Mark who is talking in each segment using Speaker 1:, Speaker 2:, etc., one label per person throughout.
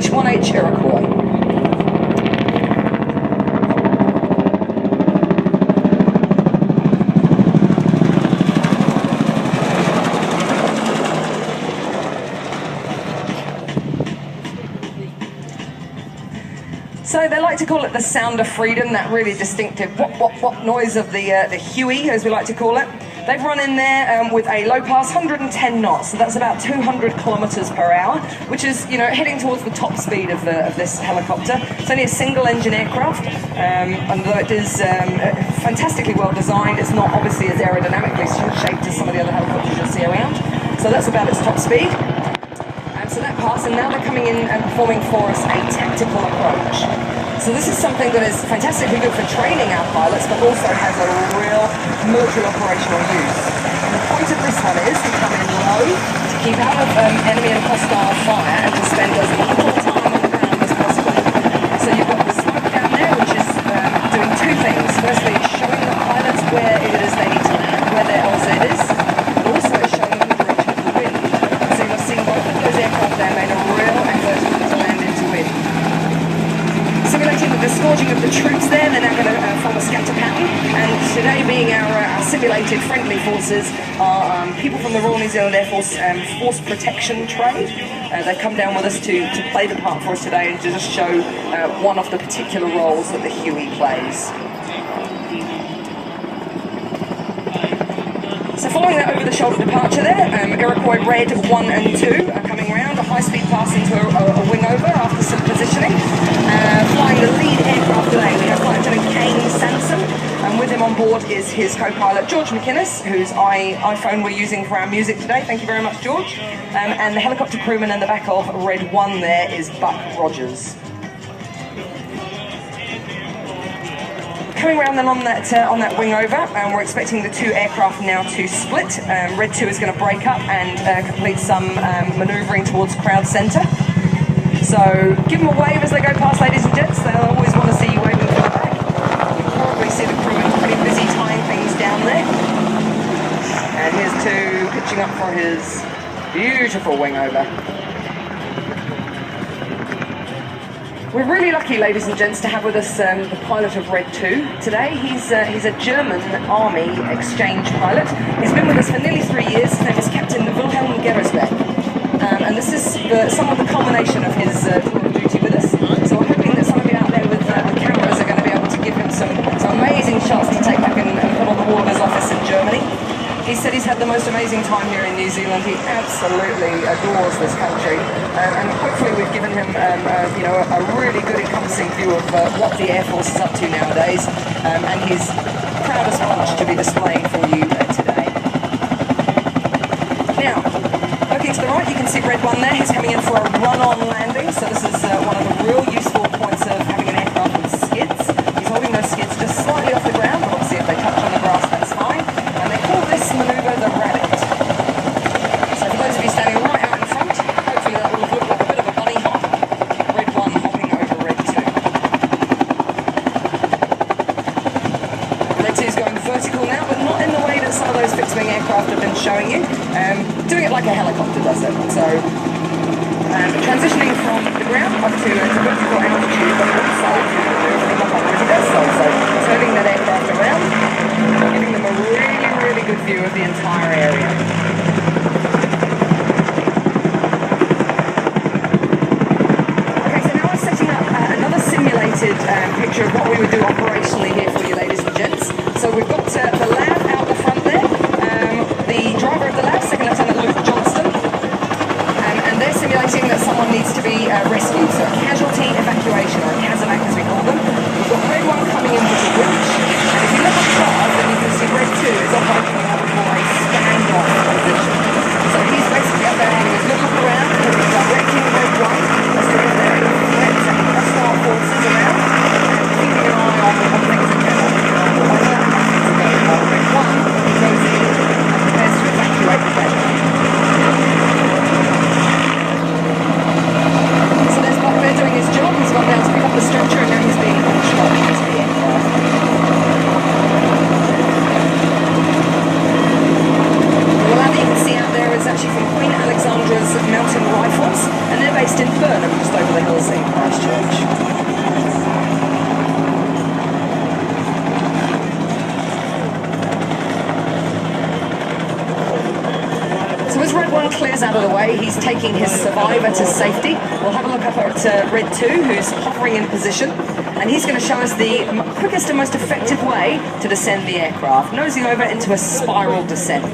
Speaker 1: 1H Iroquois. So they like to call it the sound of freedom, that really distinctive wop noise of the huey, as we like to call it. They've run in there with a low pass 110 knots, so that's about 200 kilometers per hour, which is, you know, heading towards the top speed of this helicopter. It's only a single engine aircraft, and though it is fantastically well designed, it's not obviously as aerodynamically shaped as some of the other helicopters you'll see around. So that's about its top speed. So that pass, and now they're coming in and performing for us a tactical approach. So this is something that is fantastically good for training our pilots, but also has a real military operational use. And the point of this one is to come in low, to keep out of enemy and hostile fire, and to spend as little time on the ground as possible. So you've got the smoke down there, which is doing two things. Firstly, it's showing the pilots where it is they need to land, where their LZ is, but also it's showing them the direction of the wind. So you're seeing both of those aircraft there made a real effort to land into wind. Simulating the disgorging of the troops there, they're now going to form a scatter pattern, and today being our simulated friendly forces are people from the Royal New Zealand Air Force Force Protection Trade. They've come down with us to play the part for us today and to just show one of the particular roles that the Huey plays. So following that over-the-shoulder departure there, Iroquois Red 1 and 2 are coming round, a high-speed pass into a wing-over after some positioning. Flying the lead aircraft today, we have Flight Lieutenant Kane Sanson, and with him on board is his co-pilot George McInnes, whose iPhone we're using for our music today. Thank you very much, George. And the helicopter crewman in the back of Red 1 there is Buck Rogers. Coming around then on that wing over, we're expecting the two aircraft now to split. Red 2 is going to break up and complete some manoeuvring towards crowd centre. So give them a wave as they go past, ladies and gents. They'll always want to see you waving from the back. You can probably see the crewman pretty busy tying things down there. And here's 2 pitching up for his beautiful wing over. We're really lucky, ladies and gents, to have with us the pilot of Red 2 today. He's a German Army exchange pilot. He's been with us for nearly 3 years. His name is Captain Wilhelm Gerrisbeck. And this is some of the culmination of his tour of duty with us. So I'm hoping that some of you out there with cameras are going to be able to give him some amazing shots to take back and put on the wall of his office in Germany. He said he's had the most amazing time here in New Zealand. He absolutely adores this country, and hopefully we've given him you know, a really good encompassing view of what the Air Force is up to nowadays, and his proudest punch to be displaying for you today. Now, looking to the right, you can see Red 1 there. He's coming in for a run-on landing, so this is one of the real useful points of having an aircraft with skids. He's holding those skids just slightly off the ground, but obviously if they touch on the grass, that's fine. And they call this manoeuvre the rabbit. So for those of you standing right out in front, hopefully that will look like a bit of a bunny hop. Red 1 hopping over Red 2. Red 2 is going vertical now, but not in the way that some of those fixed-wing aircraft have been showing you. Doing it like a helicopter does it. So transitioning from the ground up to vertical altitude, but also maneuvering the hover as it does so. So turning that aircraft around, giving them a really good view of the entire area. Okay, so now we're setting up another simulated picture of what we would do operationally here for you, ladies and gents. So we've got the lab out the front there. The driver of the lab, Second Lieutenant Luke Johnston, and they're simulating that someone needs to be rescued, so a casualty evacuation, or a CASEVAC as we call them. We've got Red 1 coming in with a winch, and if you look above, then you can see Red 2 is operating what we call a standoff position. So he's basically up there having his good look around, and he's directing Red 1 as to if there are any threats, any hostile forces around, and keeping an eye on things in general. Red 1 goes in and prepares to evacuate the plane. So there's Buck there doing taking his survivor to safety. We'll have a look up at Red 2, who's hovering in position, and he's going to show us the quickest and most effective way to descend the aircraft, nosing over into a spiral descent.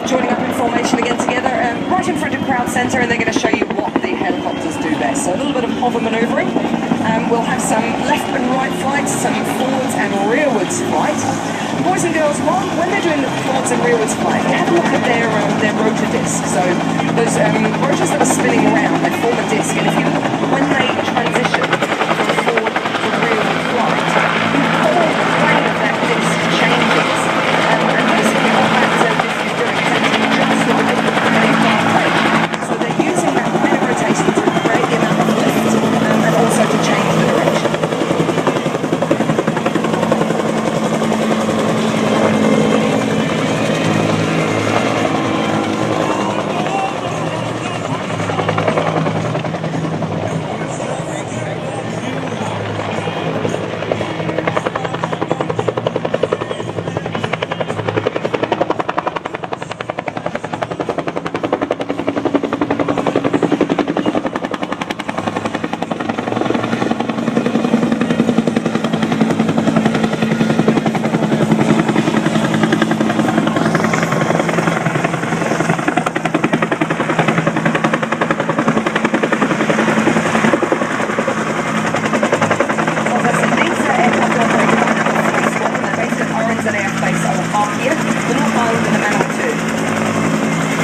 Speaker 1: Joining up in formation again together, right in front of crowd centre, and they're going to show you what the helicopters do best. So a little bit of hover manoeuvring. We'll have some left and right flights, some forwards and rearwards flight. Boys and girls, when they're doing the forwards and rearwards flight, have a look at their rotor disc. So those rotors that are spinning around, they form a disc, and if you look when they transition from forward to rearward flight, the whole plane of that disc changes. And basically what that disc is doing is acting just like an aircraft plane. So they're using that plane of rotation to create the amount of lift and also to change the direction. RNZAF Bell,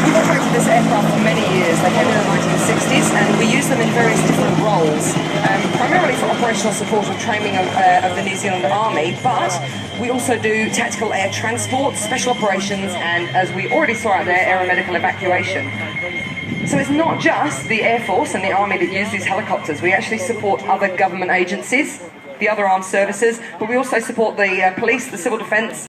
Speaker 1: We've operated this aircraft for many years. They came in the 1960s, and we use them in various different roles, primarily for operational support and training of the New Zealand Army, but we also do tactical air transport, special operations, and, as we already saw out there, aeromedical evacuation. So it's not just the Air Force and the Army that use these helicopters. We actually support other government agencies, the other armed services, but we also support the police, the civil defence,